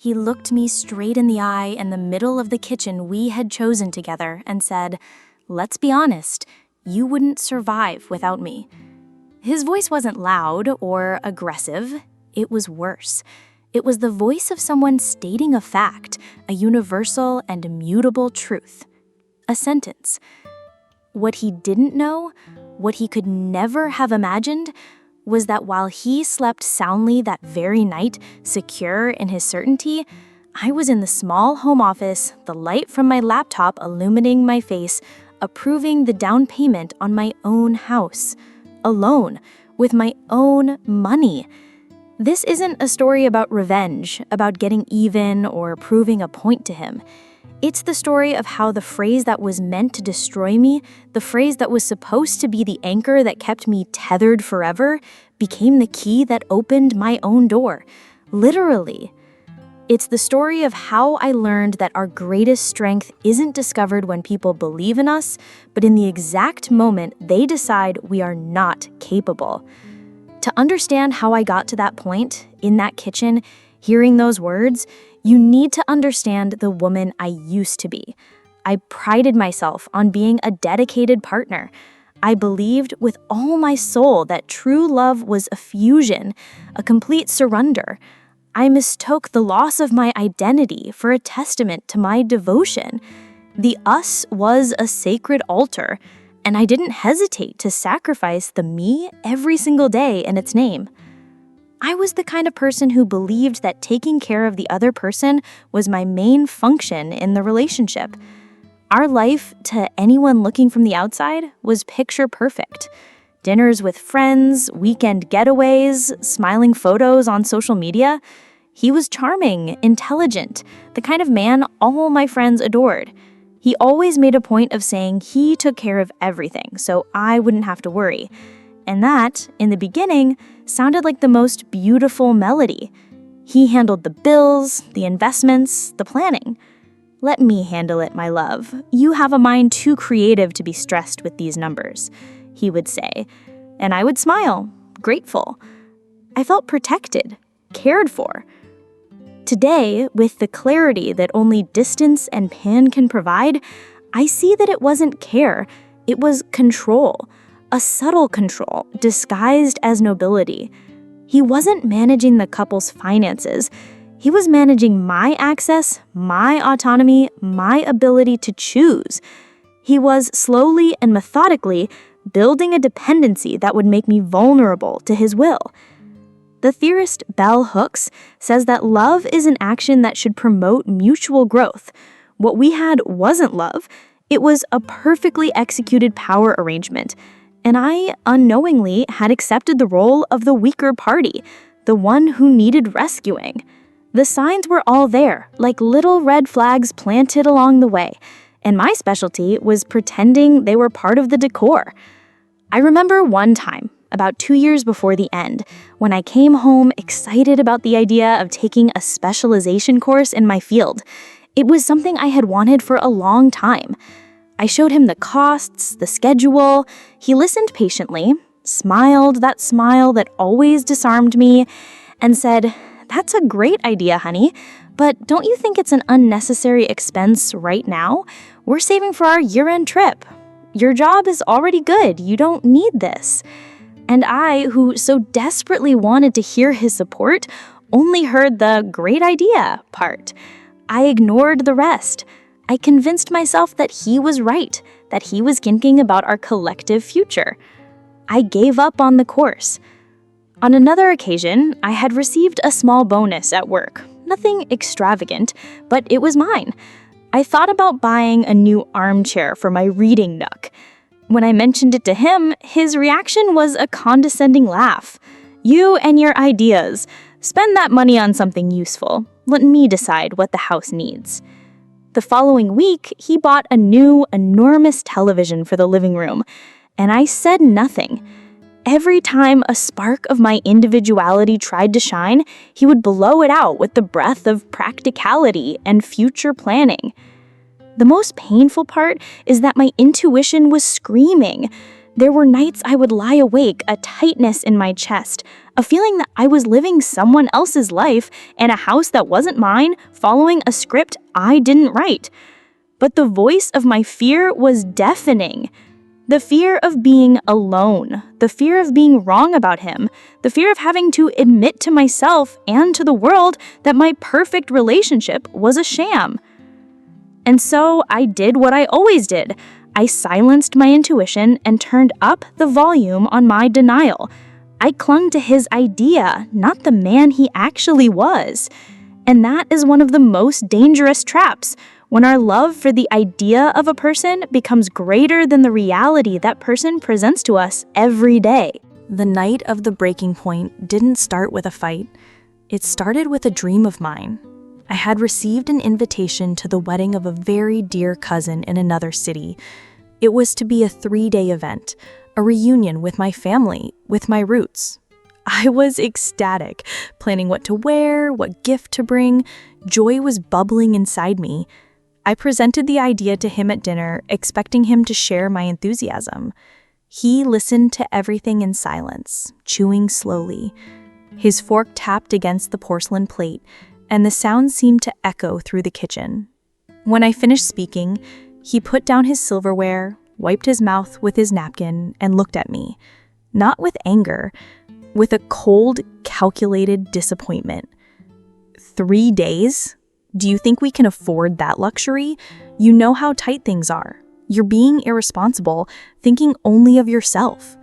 He looked me straight in the eye in the middle of the kitchen we had chosen together and said, "Let's be honest, you wouldn't survive without me." His voice wasn't loud or aggressive. It was worse. It was the voice of someone stating a fact, a universal and immutable truth. A sentence. What he didn't know, what he could never have imagined, was that while he slept soundly that very night, secure in his certainty, I was in the small home office, the light from my laptop illuminating my face, approving the down payment on my own house. Alone, with my own money. This isn't a story about revenge, about getting even or proving a point to him. It's the story of how the phrase that was meant to destroy me, the phrase that was supposed to be the anchor that kept me tethered forever, became the key that opened my own door. Literally. It's the story of how I learned that our greatest strength isn't discovered when people believe in us, but in the exact moment they decide we are not capable. To understand how I got to that point, in that kitchen, hearing those words, you need to understand the woman I used to be. I prided myself on being a dedicated partner. I believed with all my soul that true love was a fusion, a complete surrender. I mistook the loss of my identity for a testament to my devotion. The us was a sacred altar, and I didn't hesitate to sacrifice the me every single day in its name. I was the kind of person who believed that taking care of the other person was my main function in the relationship. Our life, to anyone looking from the outside, was picture perfect. Dinners with friends, weekend getaways, smiling photos on social media. He was charming, intelligent, the kind of man all my friends adored. He always made a point of saying he took care of everything, so I wouldn't have to worry. And that, in the beginning, sounded like the most beautiful melody. He handled the bills, the investments, the planning. "Let me handle it, my love. You have a mind too creative to be stressed with these numbers," he would say. And I would smile, grateful. I felt protected, cared for. Today, with the clarity that only distance and Pan can provide, I see that it wasn't care, it was control. A subtle control, disguised as nobility. He wasn't managing the couple's finances. He was managing my access, my autonomy, my ability to choose. He was slowly and methodically building a dependency that would make me vulnerable to his will. The theorist Bell Hooks says that love is an action that should promote mutual growth. What we had wasn't love. It was a perfectly executed power arrangement. And I, unknowingly, had accepted the role of the weaker party, the one who needed rescuing. The signs were all there, like little red flags planted along the way, and my specialty was pretending they were part of the decor. I remember one time, about 2 years before the end, when I came home excited about the idea of taking a specialization course in my field. It was something I had wanted for a long time. I showed him the costs, the schedule. He listened patiently, smiled that smile that always disarmed me, and said, "That's a great idea, honey, but don't you think it's an unnecessary expense right now? We're saving for our year-end trip. Your job is already good. You don't need this." And I, who so desperately wanted to hear his support, only heard the "great idea" part. I ignored the rest. I convinced myself that he was right, that he was thinking about our collective future. I gave up on the course. On another occasion, I had received a small bonus at work. Nothing extravagant, but it was mine. I thought about buying a new armchair for my reading nook. When I mentioned it to him, his reaction was a condescending laugh. "You and your ideas. Spend that money on something useful. Let me decide what the house needs." The following week, he bought a new, enormous television for the living room, and I said nothing. Every time a spark of my individuality tried to shine, he would blow it out with the breath of practicality and future planning. The most painful part is that my intuition was screaming, There were nights I would lie awake, a tightness in my chest, a feeling that I was living someone else's life in a house that wasn't mine, following a script I didn't write. But the voice of my fear was deafening. The fear of being alone, the fear of being wrong about him, the fear of having to admit to myself and to the world that my perfect relationship was a sham. And so I did what I always did. I silenced my intuition and turned up the volume on my denial. I clung to his idea, not the man he actually was. And that is one of the most dangerous traps, when our love for the idea of a person becomes greater than the reality that person presents to us every day. The night of the breaking point didn't start with a fight. It started with a dream of mine. I had received an invitation to the wedding of a very dear cousin in another city. It was to be a 3-day event, a reunion with my family, with my roots. I was ecstatic, planning what to wear, what gift to bring. Joy was bubbling inside me. I presented the idea to him at dinner, expecting him to share my enthusiasm. He listened to everything in silence, chewing slowly. His fork tapped against the porcelain plate, and the sound seemed to echo through the kitchen. When I finished speaking, he put down his silverware, wiped his mouth with his napkin, and looked at me. Not with anger, with a cold, calculated disappointment. 3 days? Do you think we can afford that luxury? You know how tight things are. You're being irresponsible, thinking only of yourself.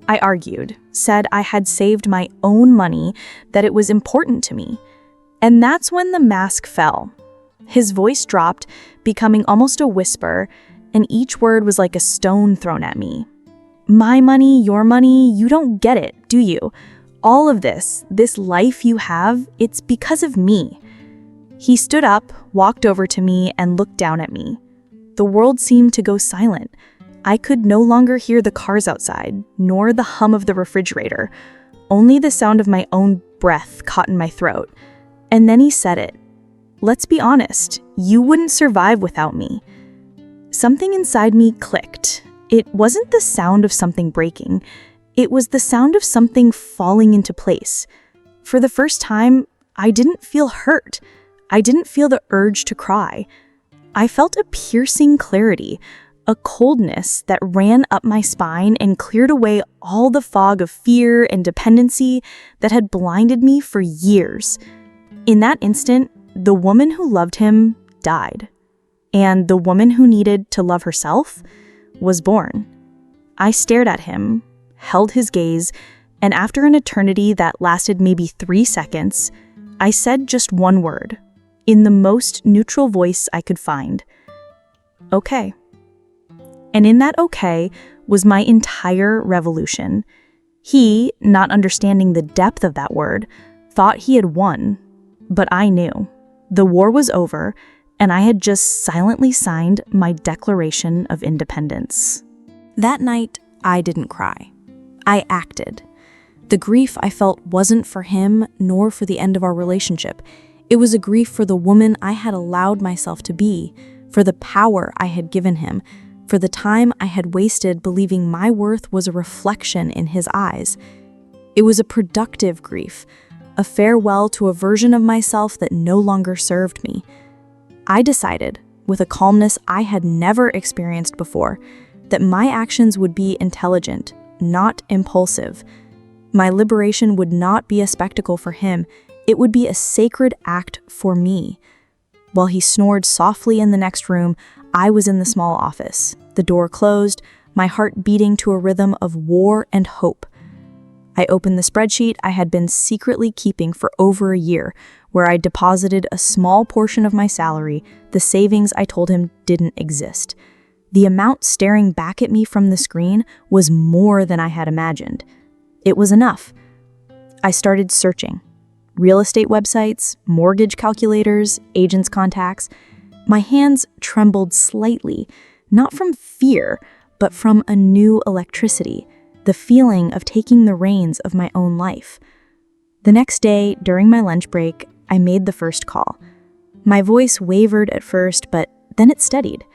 I argued, said I had saved my own money, that it was important to me. And that's when the mask fell. His voice dropped, becoming almost a whisper, and each word was like a stone thrown at me. My money, your money, you don't get it, do you? All of this life you have, it's because of me. He stood up, walked over to me, and looked down at me. The world seemed to go silent. I could no longer hear the cars outside, nor the hum of the refrigerator. Only the sound of my own breath caught in my throat. And then he said it. Let's be honest, you wouldn't survive without me. Something inside me clicked. It wasn't the sound of something breaking. It was the sound of something falling into place. For the first time, I didn't feel hurt. I didn't feel the urge to cry. I felt a piercing clarity, a coldness that ran up my spine and cleared away all the fog of fear and dependency that had blinded me for years. In that instant, the woman who loved him died, and the woman who needed to love herself was born. I stared at him, held his gaze, and after an eternity that lasted maybe 3 seconds, I said just one word, in the most neutral voice I could find. Okay. And in that okay was my entire revolution. He, not understanding the depth of that word, thought he had won. But I knew. The war was over, and I had just silently signed my Declaration of Independence. That night, I didn't cry. I acted. The grief I felt wasn't for him, nor for the end of our relationship. It was a grief for the woman I had allowed myself to be, for the power I had given him, for the time I had wasted believing my worth was a reflection in his eyes. It was a productive grief, a farewell to a version of myself that no longer served me. I decided, with a calmness I had never experienced before, that my actions would be intelligent, not impulsive. My liberation would not be a spectacle for him, it would be a sacred act for me. While he snored softly in the next room, I was in the small office, the door closed, my heart beating to a rhythm of war and hope. I opened the spreadsheet I had been secretly keeping for over a year, where I deposited a small portion of my salary, the savings I told him didn't exist. The amount staring back at me from the screen was more than I had imagined. It was enough. I started searching. Real estate websites, mortgage calculators, agents' contacts. My hands trembled slightly, not from fear, but from a new electricity, the feeling of taking the reins of my own life. The next day, during my lunch break, I made the first call. My voice wavered at first, but then it steadied.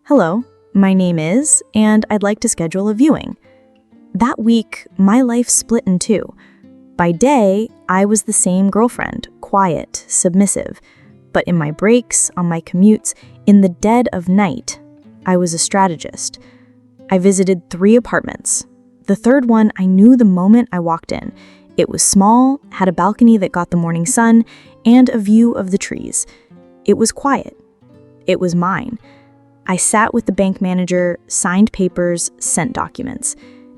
Hello, My name is, and I'd like to schedule a viewing. That week, my life split in two. By day, I was the same girlfriend, quiet, submissive. But in my breaks, on my commutes, in the dead of night, I was a strategist. I visited 3 apartments. The third one I knew the moment I walked in. It was small, had a balcony that got the morning sun, and a view of the trees. It was quiet. It was mine. I sat with the bank manager, signed papers, sent documents.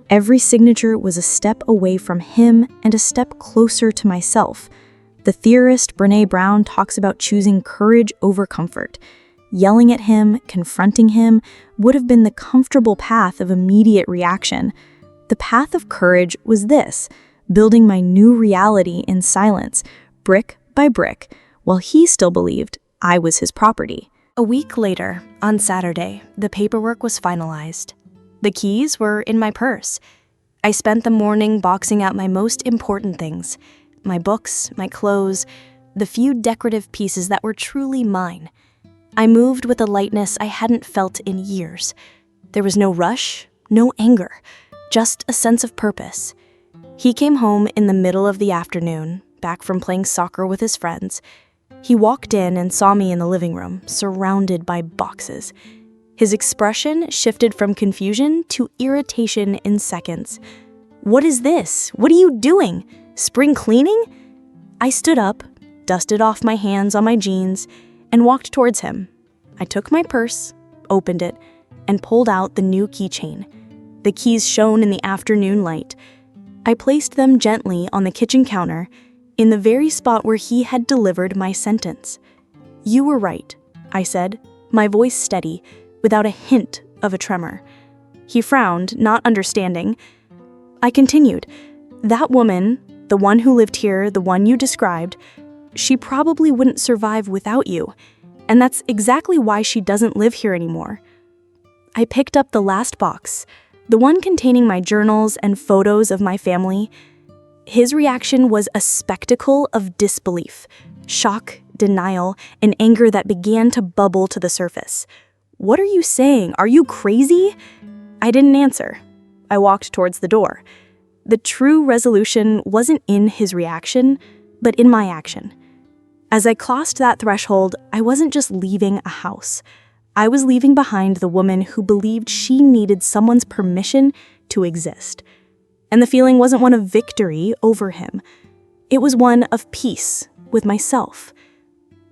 Every signature was a step away from him and a step closer to myself. The theorist Brené Brown talks about choosing courage over comfort. Yelling at him, confronting him, would have been the comfortable path of immediate reaction. The path of courage was this, building my new reality in silence, brick by brick, while he still believed I was his property. A week later, on Saturday, the paperwork was finalized. The keys were in my purse. I spent the morning boxing out my most important things, my books, my clothes, the few decorative pieces that were truly mine. I moved with a lightness I hadn't felt in years. There was no rush, no anger, just a sense of purpose. He came home in the middle of the afternoon, back from playing soccer with his friends. He walked in and saw me in the living room, surrounded by boxes. His expression shifted from confusion to irritation in seconds. "What is this? What are you doing? Spring cleaning?" I stood up, dusted off my hands on my jeans, and walked towards him. I took my purse, opened it, and pulled out the new keychain. The keys shone in the afternoon light. I placed them gently on the kitchen counter, in the very spot where he had delivered my sentence. "You were right," I said, my voice steady, without a hint of a tremor. He frowned, not understanding. I continued, "That woman, the one who lived here, the one you described, she probably wouldn't survive without you, and that's exactly why she doesn't live here anymore." I picked up the last box, the one containing my journals and photos of my family. His reaction was a spectacle of disbelief, shock, denial, and anger that began to bubble to the surface. "What are you saying? Are you crazy?" I didn't answer. I walked towards the door. The true resolution wasn't in his reaction, but in my action. As I crossed that threshold, I wasn't just leaving a house. I was leaving behind the woman who believed she needed someone's permission to exist. And the feeling wasn't one of victory over him. It was one of peace with myself.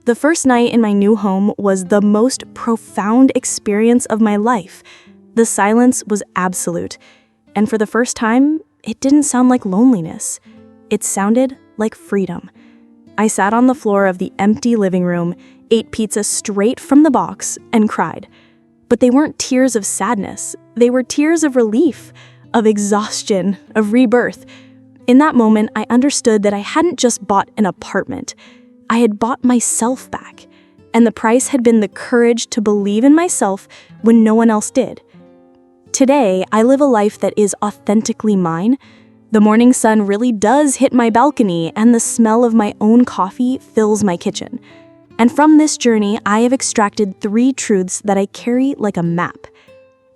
The first night in my new home was the most profound experience of my life. The silence was absolute. And for the first time, it didn't sound like loneliness. It sounded like freedom. I sat on the floor of the empty living room, ate pizza straight from the box, and cried. But they weren't tears of sadness. They were tears of relief, of exhaustion, of rebirth. In that moment, I understood that I hadn't just bought an apartment. I had bought myself back. And the price had been the courage to believe in myself when no one else did. Today, I live a life that is authentically mine. The morning sun really does hit my balcony, and the smell of my own coffee fills my kitchen. And from this journey, I have extracted 3 truths that I carry like a map.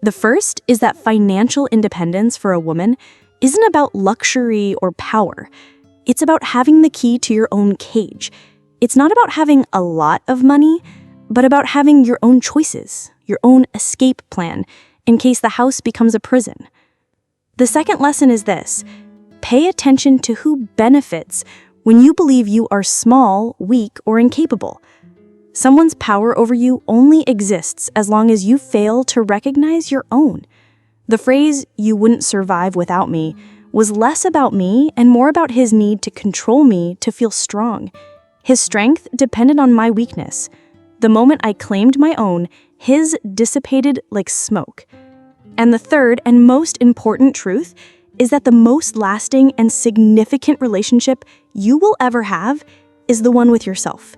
The first is that financial independence for a woman isn't about luxury or power. It's about having the key to your own cage. It's not about having a lot of money, but about having your own choices, your own escape plan, in case the house becomes a prison. The second lesson is this: pay attention to who benefits when you believe you are small, weak, or incapable. Someone's power over you only exists as long as you fail to recognize your own. The phrase, "you wouldn't survive without me," was less about me and more about his need to control me to feel strong. His strength depended on my weakness. The moment I claimed my own, his dissipated like smoke. And the third and most important truth is that the most lasting and significant relationship you will ever have is the one with yourself.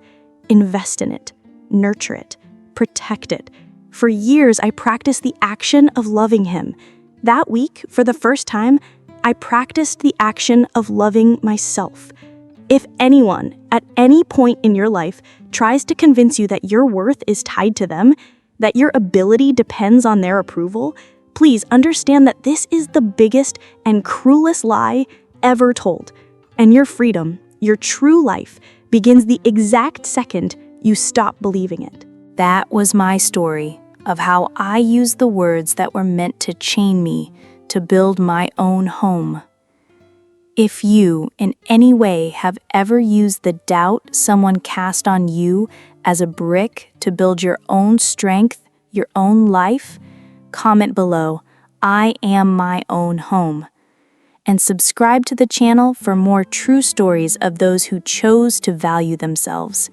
Invest in it, nurture it, protect it. For years, I practiced the action of loving him. That week, for the first time, I practiced the action of loving myself. If anyone, at any point in your life, tries to convince you that your worth is tied to them, that your ability depends on their approval, please understand that this is the biggest and cruelest lie ever told. And your freedom, your true life, begins the exact second you stop believing it. That was my story of how I used the words that were meant to chain me to build my own home. If you, in any way, have ever used the doubt someone cast on you as a brick to build your own strength, your own life, comment below, "I am my own home." And subscribe to the channel for more true stories of those who chose to value themselves.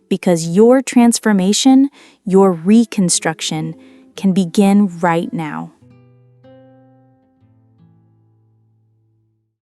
Because your transformation, your reconstruction, can begin right now.